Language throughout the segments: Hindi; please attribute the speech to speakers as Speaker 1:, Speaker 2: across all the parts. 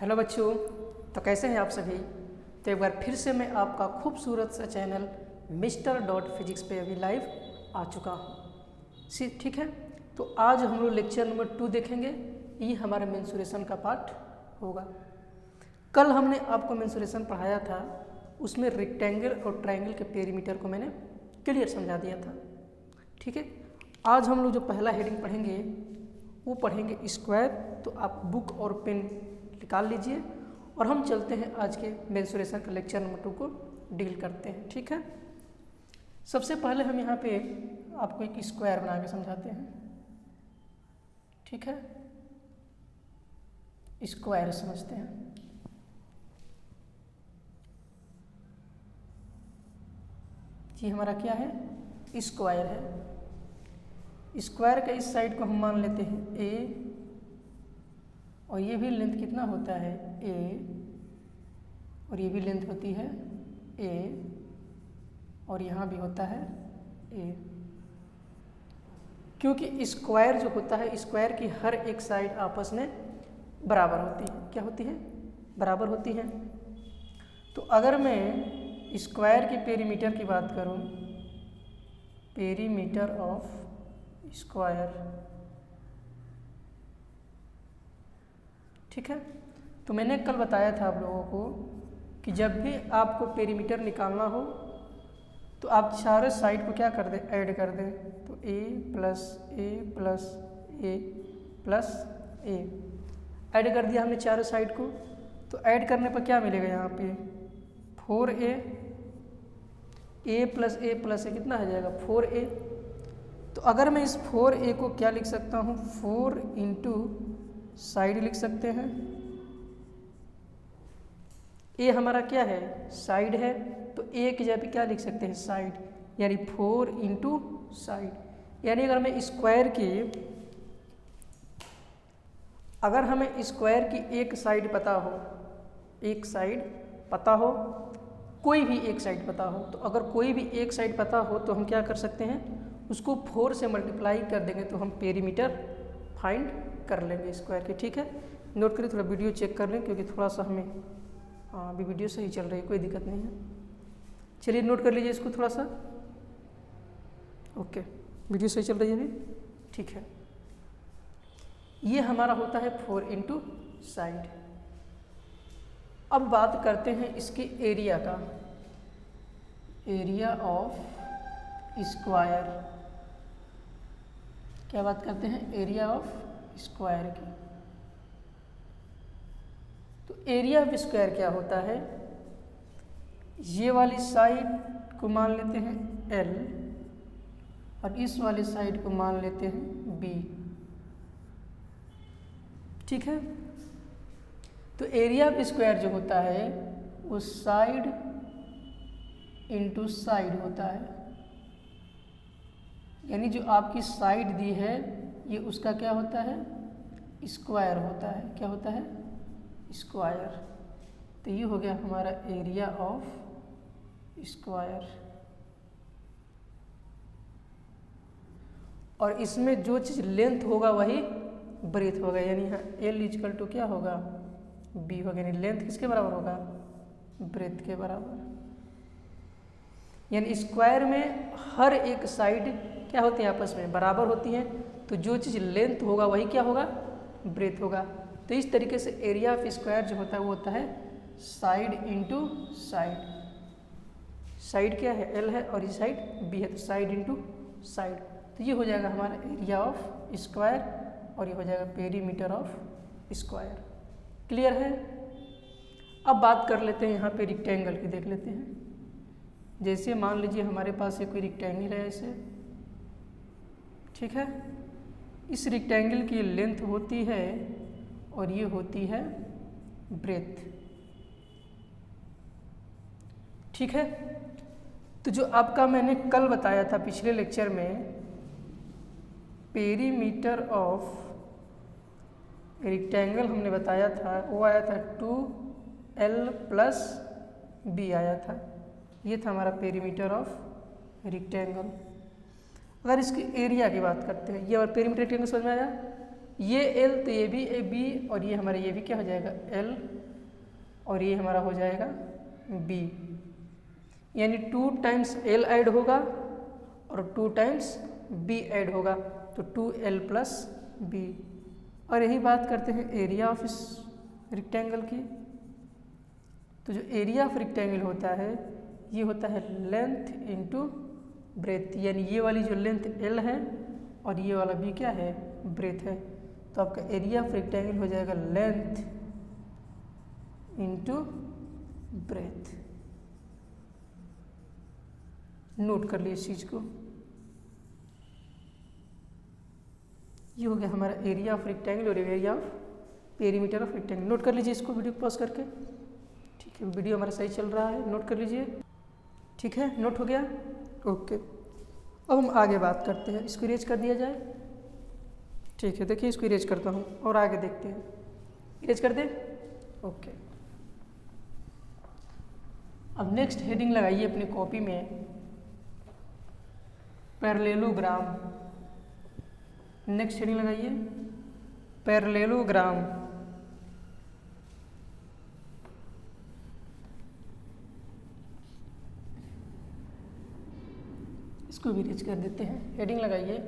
Speaker 1: हेलो बच्चों, तो कैसे हैं आप सभी। तो एक बार फिर से मैं आपका खूबसूरत सा चैनल Mr. पे अभी लाइव आ चुका हूँ। ठीक है, तो आज हम लोग लेक्चर नंबर 2 देखेंगे। ये हमारा मेंसुरेशन का पार्ट होगा। कल हमने आपको मेंसुरेशन पढ़ाया था, उसमें रेक्टेंगल और ट्रायंगल के पेरीमीटर को मैंने क्लियर समझा दिया था। ठीक है, आज हम लोग जो पहला हेडिंग पढ़ेंगे वो पढ़ेंगे स्क्वायर। तो आप बुक और पेन निकाल लीजिए और हम चलते हैं आज के मेंसुरेशन का लेक्चर नंबर 2 को डील करते हैं। ठीक है, सबसे पहले हम यहाँ पे आपको एक स्क्वायर बना के समझाते हैं। ठीक है, स्क्वायर समझते हैं। ये हमारा क्या है, स्क्वायर है। स्क्वायर का इस साइड को हम मान लेते हैं ए, और ये भी लेंथ कितना होता है ए, और ये भी लेंथ होती है ए, और यहाँ भी होता है ए। क्योंकि स्क्वायर जो होता है, स्क्वायर की हर एक साइड आपस में बराबर होती है। क्या होती है, बराबर होती है। तो अगर मैं स्क्वायर की पेरीमीटर की बात करूँ, पेरीमीटर ऑफ स्क्वायर, ठीक है, तो मैंने कल बताया था आप लोगों को कि जब भी आपको पेरीमीटर निकालना हो तो आप चारों साइड को क्या कर दें, ऐड कर दें। तो a plus A plus A plus A add कर दिया हमने चारों साइड को। तो ऐड करने पर क्या मिलेगा, यहाँ पे 4a, a प्लस ए कितना आ जाएगा 4a। तो अगर मैं इस 4a को क्या लिख सकता हूँ, 4 इंटू साइड लिख सकते हैं। ए हमारा क्या है, साइड है, तो ए की जगह पे क्या लिख सकते हैं, साइड, यानी 4 इंटू साइड। यानी अगर हमें स्क्वायर की एक साइड पता हो, एक साइड पता हो, कोई भी एक साइड पता हो, तो अगर कोई भी एक साइड पता हो तो हम क्या कर सकते हैं, उसको 4 से मल्टीप्लाई कर देंगे तो हम पेरीमीटर फाइंड कर लेंगे स्क्वायर के। ठीक है, नोट करिए, थोड़ा वीडियो चेक कर लें क्योंकि थोड़ा सा हमें अभी वीडियो सही चल रही है, कोई दिक्कत नहीं है। चलिए नोट कर लीजिए इसको थोड़ा सा। ओके, वीडियो सही चल रही है अभी, ठीक है। ये हमारा होता है 4 इंटू साइड। अब बात करते हैं इसके एरिया का, एरिया ऑफ स्क्वायर। क्या बात करते हैं, एरिया ऑफ स्क्वायर की। तो एरिया ऑफ स्क्वायर क्या होता है, ये वाली साइड को मान लेते हैं L और इस वाली साइड को मान लेते हैं B। ठीक है, तो एरिया ऑफ स्क्वायर जो होता है वो साइड इंटू साइड होता है। यानी जो आपकी साइड दी है ये उसका क्या होता है, स्क्वायर होता है। क्या होता है, स्क्वायर। तो ये हो गया हमारा एरिया ऑफ स्क्वायर। और इसमें जो चीज़ लेंथ होगा वही ब्रेथ होगा, यानी यहाँ L इक्वल टू क्या होगा, B होगा। यानी लेंथ किसके बराबर होगा, ब्रेथ के बराबर। यानी स्क्वायर में हर एक साइड क्या होती है, आपस में बराबर होती हैं, तो जो चीज़ लेंथ होगा वही क्या होगा, ब्रेथ होगा। तो इस तरीके से एरिया ऑफ स्क्वायर जो होता है वो होता है साइड इंटू साइड। साइड क्या है, L है, और ये साइड B है, तो साइड इंटू साइड। तो ये हो जाएगा हमारा एरिया ऑफ स्क्वायर, और ये हो जाएगा पेरीमीटर ऑफ स्क्वायर। क्लियर है। अब बात कर लेते हैं यहाँ पे रेक्टेंगल की, देख लेते हैं। जैसे मान लीजिए हमारे पास ये कोई रेक्टेंगल है ऐसे, ठीक है। इस रेक्टेंगल की लेंथ होती है और ये होती है ब्रेथ। ठीक है, तो जो आपका मैंने कल बताया था पिछले लेक्चर में, पेरीमीटर ऑफ रेक्टेंगल हमने बताया था, वो आया था 2L प्लस B आया था। ये था हमारा पेरीमीटर ऑफ रेक्टेंगल। अगर इसकी एरिया की बात करते हैं, ये और पेरीमीटर रेक्टेंगल समझ में आया। ये L तो ये भी B और ये हमारा ये भी क्या हो जाएगा L और ये हमारा हो जाएगा B, यानी 2 टाइम्स L ऐड होगा और 2 टाइम्स B ऐड होगा तो 2L प्लस B। और यही बात करते हैं एरिया ऑफ इस रेक्टेंगल की। तो जो एरिया ऑफ रेक्टेंगल होता है ये होता है लेंथ इनटू ब्रेथ, यानी ये वाली जो लेंथ L है और ये वाला B क्या है ब्रेथ है। तो आपका एरिया ऑफ रेक्टेंगल हो जाएगा लेंथ इनटू ब्रेथ। नोट कर लिए इस चीज को। ये हो गया हमारा एरिया ऑफ रेक्टेंगल और area of perimeter of rectangle. Note कर लीजिए इसको वीडियो पॉज करके। ठीक है, वीडियो हमारा सही चल रहा है, नोट कर लीजिए। ठीक है, नोट हो गया, ओके। अब हम आगे बात करते हैं, इसको इरेज कर दिया जाए। ठीक है, देखिए इसको इरेज करता हूँ और आगे देखते हैं। इरेज कर दे, ओके। अब नेक्स्ट हेडिंग लगाइए अपनी कॉपी में, पैरेललोग्राम। नेक्स्ट हेडिंग लगाइए पैरेललोग्राम। इसको भी रीच कर देते हैं। हेडिंग लगाइए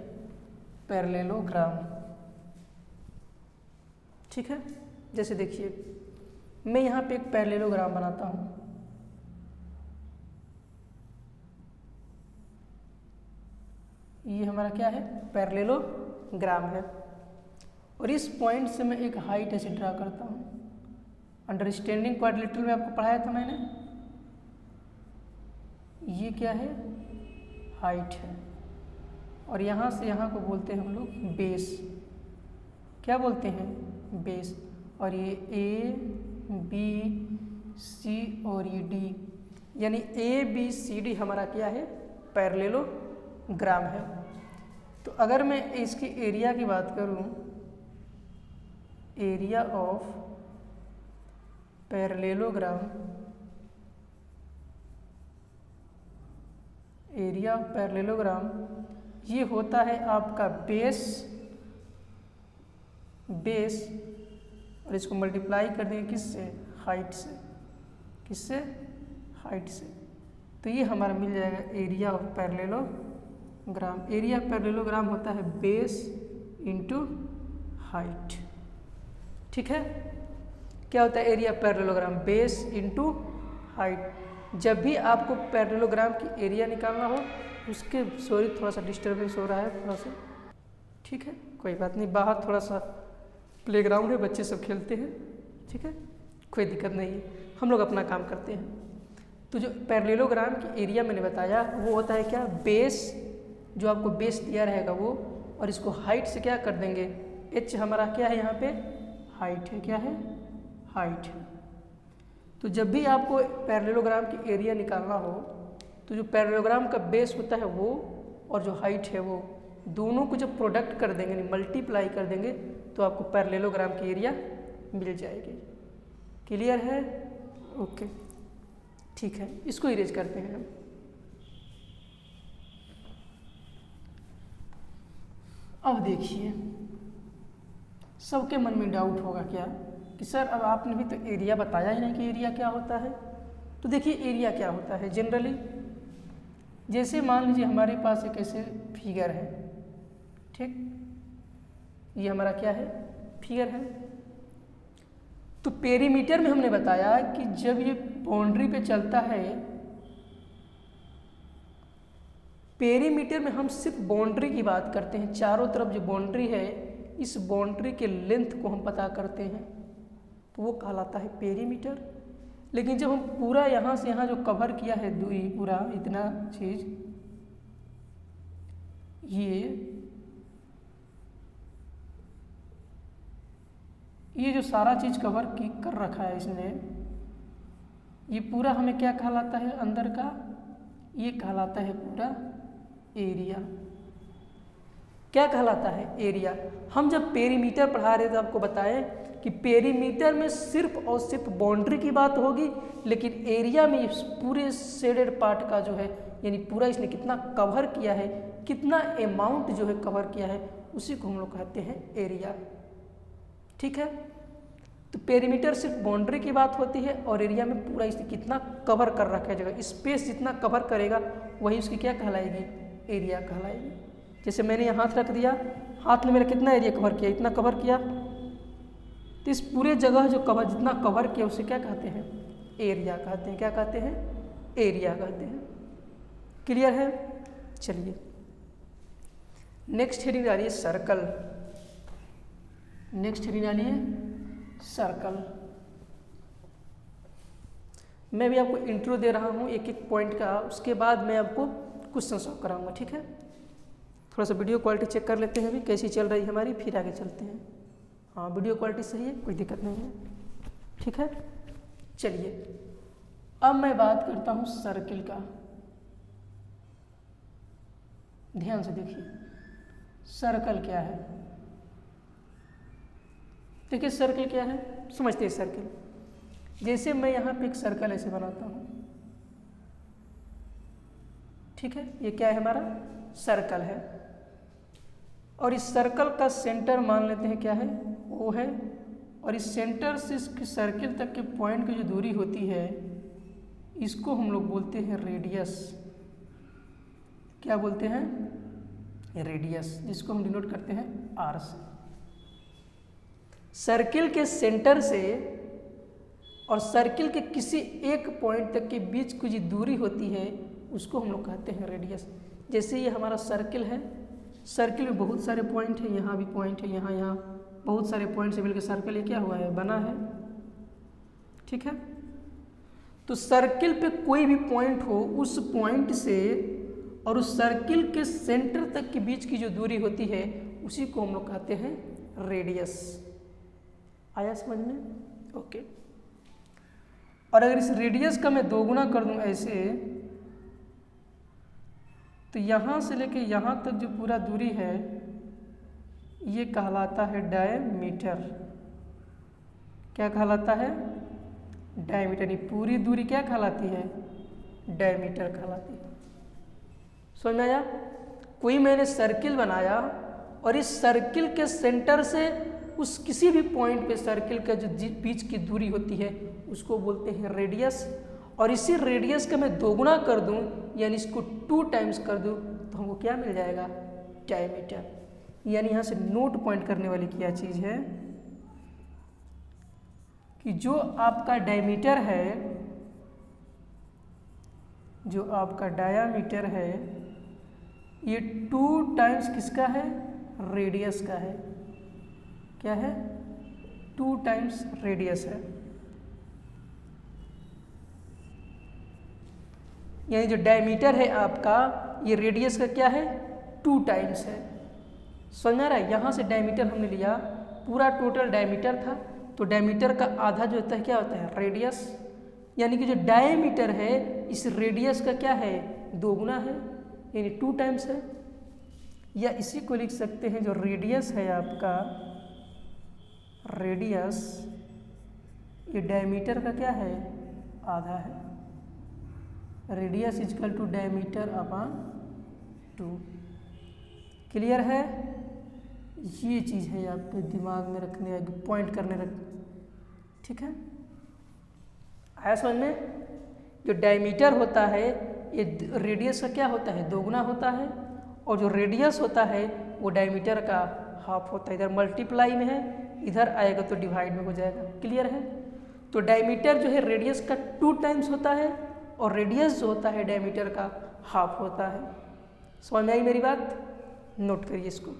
Speaker 1: पैरेललोग्राम। ठीक है, जैसे देखिए मैं यहाँ पे एक पैरेललोग्राम बनाता हूँ। ये हमारा क्या है पैरेललोग्राम है और इस पॉइंट से मैं एक हाइट ऐसे ड्रा करता हूँ। अंडरस्टैंडिंग क्वाड्रिलेटरल में आपको पढ़ाया था मैंने। ये क्या है हाइट है और यहाँ से यहाँ को बोलते हैं हम लोग बेस। क्या बोलते हैं बेस। और ये A B C और ये D, यानी A B C D हमारा क्या है पैरेललोग्राम है। तो अगर मैं इसकी एरिया की बात करूं, area of parallelogram, area of parallelogram ये होता है आपका बेस और इसको मल्टीप्लाई कर देंगे किससे हाइट से, किससे हाइट से। तो ये हमारा मिल जाएगा area of parallelogram. Area of parallelogram होता है बेस इंटू हाइट। ठीक है, क्या होता है area of parallelogram base into height. जब भी आपको पैरेललोग्राम की एरिया निकालना हो उसके, सॉरी थोड़ा सा डिस्टर्बेंस हो रहा है थोड़ा सा। ठीक है, कोई बात नहीं, बाहर थोड़ा सा प्लेग्राउंड है, बच्चे सब खेलते हैं। ठीक है, कोई दिक्कत नहीं है, हम लोग अपना काम करते हैं। तो जो पैरेललोग्राम की एरिया मैंने बताया वो होता है क्या बेस, जो आपको बेस दिया रहेगा वो, और इसको हाइट से क्या कर देंगे h हमारा क्या है यहाँ पे हाइट है। क्या है हाइट है। तो जब भी आपको पैरेललोग्राम की एरिया निकालना हो तो जो पैरेललोग्राम का बेस होता है वो और जो हाइट है वो दोनों को जब प्रोडक्ट कर देंगे यानी मल्टीप्लाई कर देंगे तो आपको पैरेललोग्राम की एरिया मिल जाएगी। क्लियर है, ओके। ठीक है, इसको इरेज करते हैं हम। अब देखिए सबके मन में डाउट होगा क्या कि सर अब आपने भी तो एरिया बताया ही नहीं कि एरिया क्या होता है। तो देखिए एरिया क्या होता है जनरली, जैसे मान लीजिए हमारे पास एक ऐसे फिगर है। ठीक, ये हमारा क्या है फिगर है। तो पेरीमीटर में हमने बताया कि जब ये बाउंड्री पे चलता है, पेरीमीटर में हम सिर्फ बाउंड्री की बात करते हैं, चारों तरफ जो बाउंड्री है इस बाउंड्री के लेंथ को हम पता करते हैं तो वो कहलाता है पेरीमीटर। लेकिन जब हम पूरा यहाँ से यहाँ जो कवर किया है दूरी पूरा इतना चीज, ये जो सारा चीज कवर कर रखा है इसने, ये पूरा हमें क्या कहलाता है अंदर का, ये कहलाता है पूरा एरिया। क्या कहलाता है एरिया। हम जब पेरीमीटर पढ़ा रहे थे आपको बताएं कि पेरीमीटर में सिर्फ और सिर्फ बाउंड्री की बात होगी, लेकिन एरिया में इस पूरे शेडेड पार्ट का जो है यानी पूरा इसने कितना कवर किया है, कितना अमाउंट जो है कवर किया है, उसी को हम लोग कहते हैं एरिया। ठीक है। तो पेरीमीटर सिर्फ बाउंड्री की बात होती है और एरिया में पूरा इसे कितना कवर कर रखा है जगह, स्पेस जितना कवर करेगा वही उसकी क्या कहलाएगी, एरिया कहलाएगी। जैसे मैंने यहाँ हाथ रख दिया, हाथ ने मेरा कितना एरिया कवर किया, इतना कवर किया, तो इस पूरे जगह जो कवर जितना कवर किया उसे क्या कहते हैं, एरिया कहते हैं। क्या कहते हैं, एरिया कहते हैं। क्लियर है। चलिए नेक्स्ट हेडिंग आ रही है सर्कल। नेक्स्ट हेडिंग आ रही है सर्कल। मैं भी आपको इंट्रो दे रहा हूँ एक एक पॉइंट का, उसके बाद मैं आपको क्वेश्चन सॉल्व कराऊंगा। ठीक है, थोड़ा सा वीडियो क्वालिटी चेक कर लेते हैं अभी कैसी चल रही है हमारी, फिर आगे चलते हैं। हाँ वीडियो क्वालिटी सही है, कोई दिक्कत नहीं है। ठीक है, चलिए अब मैं बात करता हूँ सर्किल का। ध्यान से देखिए सर्कल क्या है। देखिए सर्कल क्या है, समझते हैं सर्कल। जैसे मैं यहाँ पे एक सर्कल ऐसे बनाता हूँ, ठीक है, ये क्या है हमारा सर्कल है, और इस सर्कल का सेंटर मान लेते हैं क्या है, वो है, और इस सेंटर से इस सर्कल तक के पॉइंट की जो दूरी होती है इसको हम लोग बोलते हैं रेडियस। क्या बोलते हैं, रेडियस, जिसको हम डिनोट करते हैं आर से। सर्किल के सेंटर से और सर्किल के किसी एक पॉइंट तक के बीच की जो दूरी होती है उसको हम लोग कहते हैं रेडियस। जैसे ये हमारा सर्किल है, सर्किल में बहुत सारे पॉइंट हैं, यहाँ भी पॉइंट है, यहाँ बहुत सारे पॉइंट से मिलकर सर्किल ये क्या हुआ है, बना है। ठीक है, तो सर्किल पे कोई भी पॉइंट हो, उस पॉइंट से और उस सर्किल के सेंटर तक के बीच की जो दूरी होती है उसी को हम लोग कहते हैं रेडियस। आया समझ में, ओके। और अगर इस रेडियस का मैं दोगुना कर दूं ऐसे, तो यहाँ से लेके यहाँ तक जो पूरा दूरी है ये कहलाता है डायमीटर। क्या कहलाता है, डायमीटर। ये पूरी दूरी क्या कहलाती है, डायमीटर कहलाती है। समझ में आया। कोई मैंने सर्किल बनाया और इस सर्किल के सेंटर से उस किसी भी पॉइंट पे सर्किल का जो बीच की दूरी होती है उसको बोलते हैं रेडियस। और इसी रेडियस का मैं दोगुना कर दूं यानी इसको 2 टाइम्स कर दूं तो हमको क्या मिल जाएगा, डायमीटर। यानी यहाँ से नोट पॉइंट करने वाली क्या चीज़ है कि जो आपका डायमीटर है, जो आपका डायामीटर है, ये 2 टाइम्स किसका है, रेडियस का है। क्या है, 2 टाइम्स रेडियस है। यानी जो डायमीटर है आपका, ये रेडियस का क्या है, 2 टाइम्स है। समझ में आ रहा है। यहाँ से डायमीटर हमने लिया, पूरा टोटल डायमीटर था, तो डायमीटर का आधा जो होता है क्या होता है, रेडियस। यानी कि जो डायमीटर है इस रेडियस का क्या है, दोगुना है, यानी 2 टाइम्स है। या इसी को लिख सकते हैं जो रेडियस है आपका, रेडियस ये डायमीटर का क्या है, आधा है। Radius equal to diameter upon 2। Clear है। ये चीज़ है आपके दिमाग में रखने, पॉइंट करने रख। ठीक है, आया समझ में। जो डायमीटर होता है ये रेडियस का क्या होता है, दोगुना होता है, और जो रेडियस होता है वो डायमीटर का हाफ होता है। इधर मल्टीप्लाई में है, इधर आएगा तो डिवाइड में हो जाएगा। क्लियर है। तो डायमीटर जो है रेडियस का 2 टाइम्स होता है और रेडियस जो होता है डायमीटर का हाफ होता है। समझ में आई मेरी बात, नोट करिए इसको।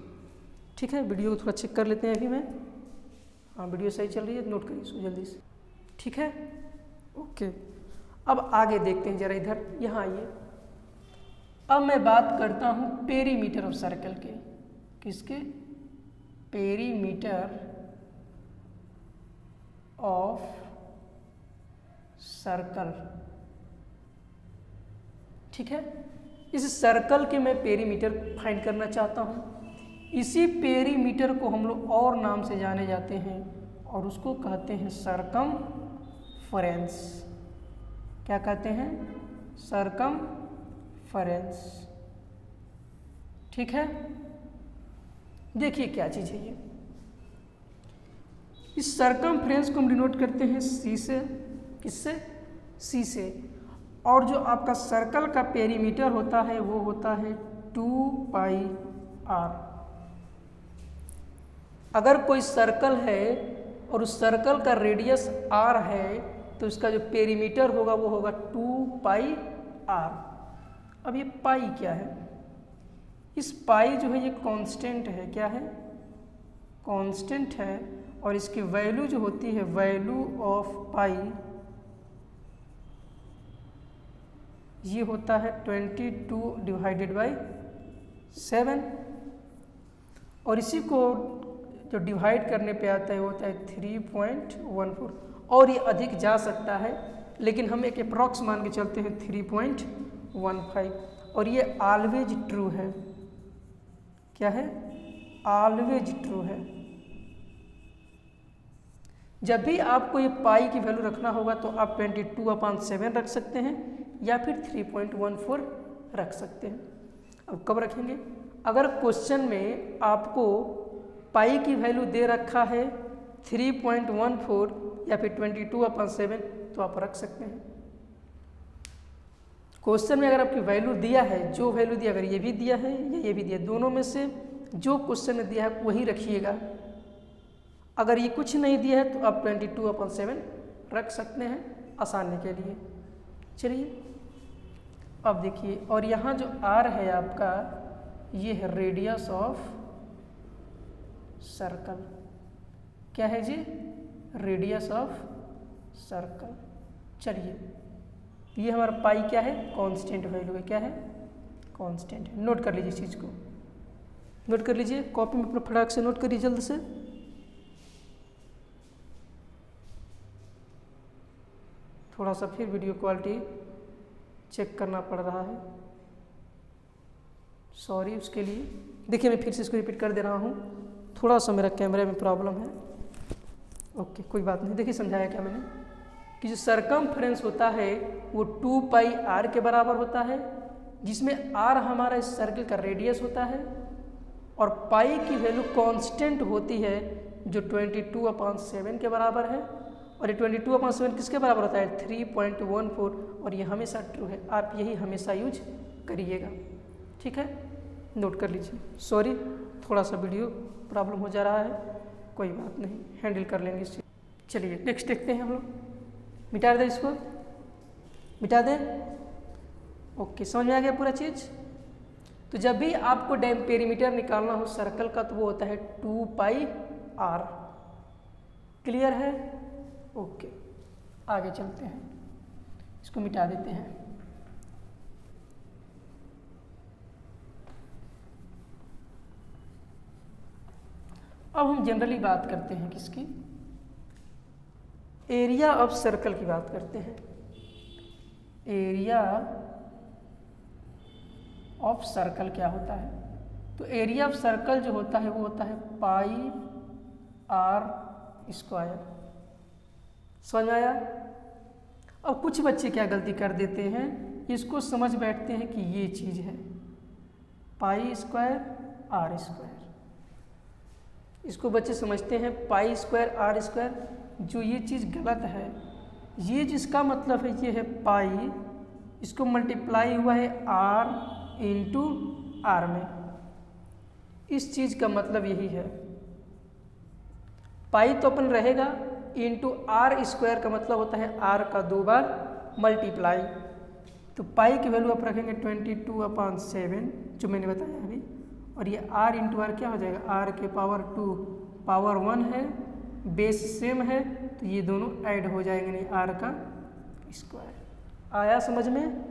Speaker 1: ठीक है, वीडियो को थोड़ा चेक कर लेते हैं अभी मैं। हाँ वीडियो सही चल रही है, नोट करिए इसको जल्दी से। ठीक है, ओके। अब आगे देखते हैं जरा, इधर यहाँ आइए। अब मैं बात करता हूँ पेरीमीटर ऑफ सर्कल के। किसके, पेरीमीटर ऑफ सर्कल। ठीक है, इस सर्कल के मैं पेरीमीटर फाइंड करना चाहता हूँ। इसी पेरीमीटर को हम लोग और नाम से जाने जाते हैं और उसको कहते हैं सरकमफेरेंस। क्या कहते हैं, सरकमफेरेंस। ठीक है, देखिए क्या चीज़ है ये। इस सरकमफ्रेंस को हम डिनोट करते हैं सी से। किससे? सी से। और जो आपका सर्कल का पेरीमीटर होता है वो होता है 2πr। अगर कोई सर्कल है और उस सर्कल का रेडियस r है तो इसका जो पेरीमीटर होगा वो होगा 2πr। अब ये पाई क्या है? इस पाई जो है ये कांस्टेंट है। क्या है? कांस्टेंट है। और इसकी वैल्यू जो होती है, वैल्यू ऑफ पाई, ये होता है 22/7। और इसी को जो डिवाइड करने पे आता है वो होता है 3.14। और ये अधिक जा सकता है लेकिन हम एक अप्रॉक्स मान के चलते हैं 3.15। और ये ऑलवेज ट्रू है। क्या है? ऑलवेज ट्रू है। जब भी आपको ये पाई की वैल्यू रखना होगा तो आप 22/7 रख सकते हैं या फिर 3.14 रख सकते हैं। अब कब रखेंगे? अगर क्वेश्चन में आपको पाई की वैल्यू दे रखा है 3.14 या फिर 22/7 तो आप रख सकते हैं। क्वेश्चन में अगर आपकी वैल्यू दिया है, जो वैल्यू दिया, अगर ये भी दिया है या ये भी दिया, दोनों में से जो क्वेश्चन में दिया है वही रखिएगा। अगर ये कुछ नहीं दिया है तो आप 22/7 रख सकते हैं आसानी के लिए। चलिए अब देखिए, और यहाँ जो r है आपका, ये है रेडियस ऑफ सर्कल। क्या है जी? Radius of circle. चलिए, ये हमारा पाई क्या है? कांस्टेंट वैल्यू है। क्या है? कांस्टेंट है। नोट कर लीजिए इस चीज़ को, नोट कर लीजिए, कॉपी में अपना फटाक से नोट करिए जल्द से। थोड़ा सा फिर वीडियो क्वालिटी चेक करना पड़ रहा है, सॉरी उसके लिए। देखिए मैं फिर से इसको रिपीट कर दे रहा हूँ, थोड़ा सा मेरा कैमरे में प्रॉब्लम है। ओके, कोई बात नहीं। देखिए समझाया क्या मैंने कि जो सरकमफ्रेंस होता है वो 2πr के बराबर होता है, जिसमें r हमारा इस सर्कल का रेडियस होता है और पाई की वैल्यू कांस्टेंट होती है जो 22/7 के बराबर है। और ये 22/7 किसके बराबर होता है? 3.14। और ये हमेशा ट्रू है। आप यही हमेशा यूज करिएगा। ठीक है, नोट कर लीजिए। सॉरी, थोड़ा सा वीडियो प्रॉब्लम हो जा रहा है, कोई बात नहीं, हैंडल कर लेंगे इस चीज़। चलिए नेक्स्ट देखते हैं हम लोग। मिटा दें इसको, मिटा दें। ओके, समझ में आ गया पूरा चीज़। तो जब भी आपको पेरीमीटर निकालना हो सर्कल का तो वो होता है 2πr। क्लियर है? ओके, आगे चलते हैं, इसको मिटा देते हैं। अब हम जनरली बात करते हैं किसकी? एरिया ऑफ सर्कल की बात करते हैं। एरिया ऑफ सर्कल क्या होता है? तो एरिया ऑफ सर्कल जो होता है वो होता है πr²। समझ आया? अब कुछ बच्चे क्या गलती कर देते हैं, इसको समझ बैठते हैं कि ये चीज़ है π²r²। इसको बच्चे समझते हैं π²r²। जो ये चीज़ गलत है। ये जिसका मतलब है ये है पाई, इसको मल्टीप्लाई हुआ है r इंटू r में। इस चीज़ का मतलब यही है। पाई तो अपन रहेगा, इंटू r² का मतलब होता है r का 2 बार मल्टीप्लाई। तो पाई की वैल्यू आप रखेंगे 22/7 जो मैंने बताया अभी। और ये r इंटू r क्या हो जाएगा? r के पावर 2 पावर 1 है, बेस सेम है, तो ये दोनों ऐड हो जाएंगे, नहीं r का स्क्वायर। आया समझ में?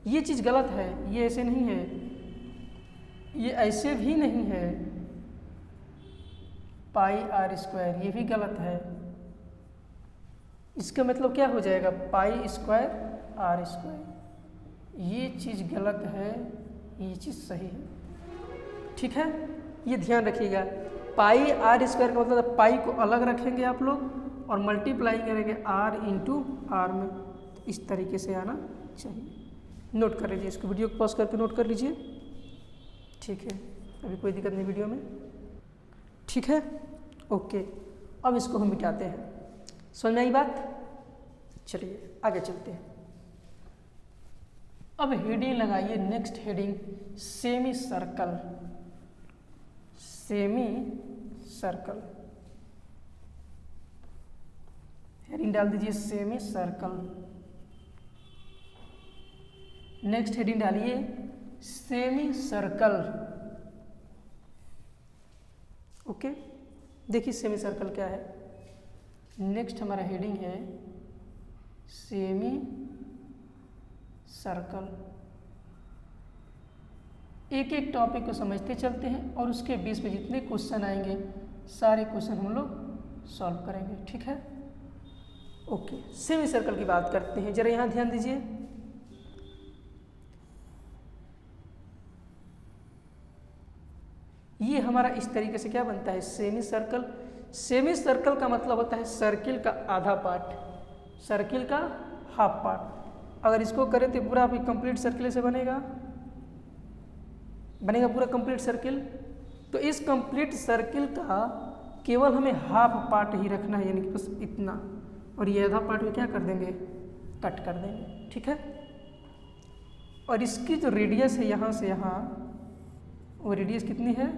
Speaker 1: ये चीज़ गलत है, ये ऐसे नहीं है, ये ऐसे भी नहीं है। πr², ये भी गलत है। इसका मतलब क्या हो जाएगा? π²r²। ये चीज़ गलत है, ये चीज़ सही है। ठीक है, ये ध्यान रखिएगा। πr² का मतलब पाई को अलग रखेंगे आप लोग और मल्टीप्लाई करेंगे r इंटू r में। तो इस तरीके से आना चाहिए। नोट कर लीजिए, इसको वीडियो को पॉज करके नोट कर लीजिए। ठीक है, अभी कोई दिक्कत नहीं वीडियो में। ठीक है, ओके। अब इसको हम मिटाते हैं। समझ में आई बात? चलिए आगे चलते हैं। अब हेडिंग लगाइए, next heading semi circle. Semi circle heading डाल दीजिए सेमी सर्कल। नेक्स्ट हेडिंग डालिए सेमी सर्कल। ओके, देखिए सेमी सर्कल क्या है। नेक्स्ट हमारा हेडिंग है सेमी सर्कल। एक एक टॉपिक को समझते चलते हैं और उसके बीच में जितने क्वेश्चन आएंगे सारे क्वेश्चन हम लोग सॉल्व करेंगे, ठीक है। ओके, सेमी सर्कल की बात करते हैं, जरा यहाँ ध्यान दीजिए। ये हमारा इस तरीके से क्या बनता है, सेमी सर्कल। सेमी सर्कल का मतलब होता है सर्किल का आधा पार्ट, सर्किल का हाफ पार्ट। अगर इसको करें तो पूरा आपकी कंप्लीट सर्किल से बनेगा पूरा कंप्लीट सर्किल। तो इस कंप्लीट सर्किल का केवल हमें हाफ पार्ट ही रखना है, यानी कि बस इतना, और ये आधा पार्ट में क्या कर देंगे, कट कर देंगे, ठीक है। और इसकी जो रेडियस है यहाँ से यहाँ, वो रेडियस कितनी है,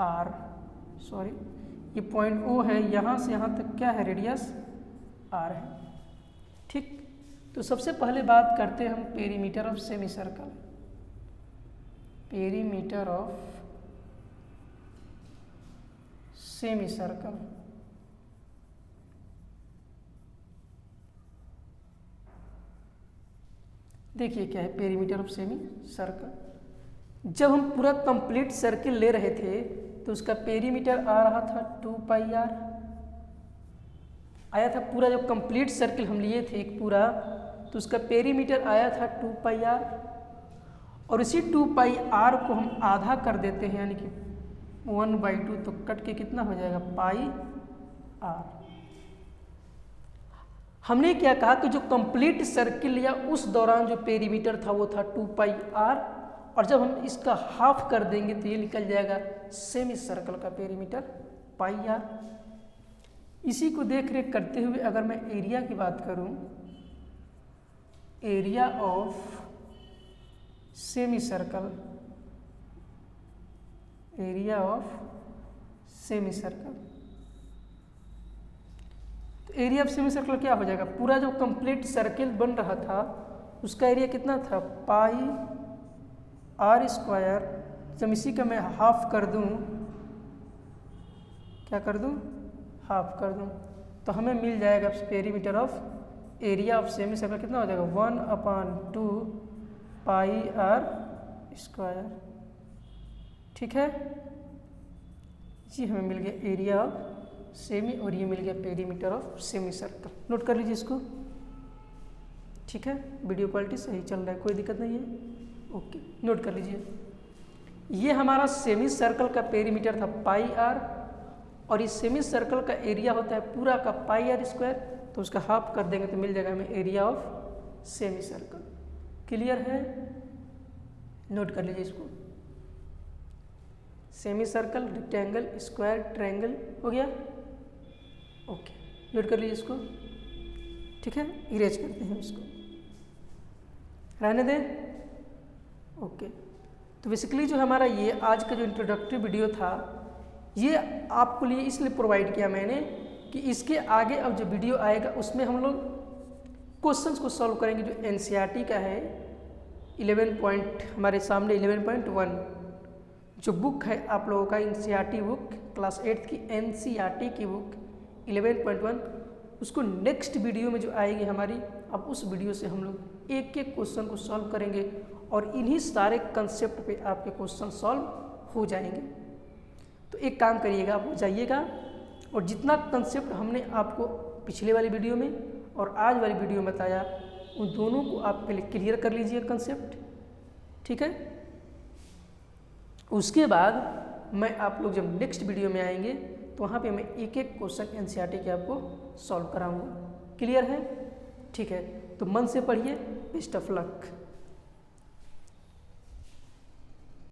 Speaker 1: आर, सॉरी ये पॉइंट ओ है, यहाँ से यहाँ तक क्या है, रेडियस आर है, ठीक। तो सबसे पहले बात करते हैं हम perimeter of semi circle. Perimeter of semi circle. देखिए क्या है पेरीमीटर ऑफ सेमी सर्कल। जब हम पूरा कंप्लीट सर्किल ले रहे थे तो उसका पेरीमीटर आ रहा था 2πr आया था। पूरा जब कंप्लीट सर्किल हम लिए थे एक पूरा, तो उसका पेरीमीटर आया था 2πr, और इसी 2πr को हम आधा कर देते हैं, यानी कि 1/2, तो कट के कितना हो जाएगा, πr। हमने क्या कहा कि जो कंप्लीट सर्किल लिया उस दौरान जो पेरीमीटर था वो था 2πr, और जब हम इसका हाफ कर देंगे तो ये निकल जाएगा सेमी सर्कल का पेरीमीटर πr। इसी को देख रेख करते हुए अगर मैं एरिया की बात करूं, area of semi circle, area of semi circle, तो एरिया ऑफ सेमी सर्कल क्या हो जाएगा, पूरा जो कंप्लीट सर्किल बन रहा था उसका एरिया कितना था, πr²। जब इसी का मैं हाफ कर दूं, क्या कर दूं, हाफ कर दूं, तो हमें मिल जाएगा perimeter of area of semi circle कितना हो जाएगा, 1/2 πr², ठीक है जी। हमें मिल गया एरिया ऑफ सेमी और ये मिल गया perimeter of semi circle. Note कर लीजिए इसको, ठीक है। वीडियो क्वालिटी सही चल रहा है, कोई दिक्कत नहीं है, ओके। नोट कर लीजिए, ये हमारा सेमी सर्कल का पेरीमीटर था πr, और इस सेमी सर्कल का एरिया होता है पूरा का πr², तो उसका हाफ कर देंगे तो मिल जाएगा हमें area of semi circle. Clear है? नोट कर लीजिए इसको, semi circle, rectangle, square, triangle हो गया, ओके। नोट कर लीजिए इसको, ठीक है। इरेज करते हैं इसको, रहने दें, ओके। तो बेसिकली जो हमारा ये आज का जो इंट्रोडक्टरी वीडियो था, ये आपको लिए इसलिए प्रोवाइड किया मैंने कि इसके आगे अब जो वीडियो आएगा उसमें हम लोग क्वेश्चंस को सॉल्व करेंगे जो एनसीईआरटी का है 11 हमारे सामने 11.1 जो बुक है आप लोगों का एनसीईआरटी बुक, क्लास 8 की एनसीईआरटी की बुक 11.1, उसको नेक्स्ट वीडियो में जो आएगी हमारी, अब उस वीडियो से हम लोग एक एक क्वेश्चन को सॉल्व करेंगे और इन्हीं सारे कंसेप्ट पे आपके क्वेश्चन सॉल्व हो जाएंगे। तो एक काम करिएगा, आप जाइएगा और जितना कंसेप्ट हमने आपको पिछले वाली वीडियो में और आज वाली वीडियो में बताया, उन दोनों को आप पहले क्लियर कर लीजिए कंसेप्ट, ठीक है। उसके बाद मैं आप लोग जब नेक्स्ट वीडियो में आएंगे तो वहाँ पे मैं एक एक क्वेश्चन एनसीईआरटी के आपको सॉल्व कराऊंगा। क्लियर है? ठीक है, तो मन से पढ़िए। Best of luck.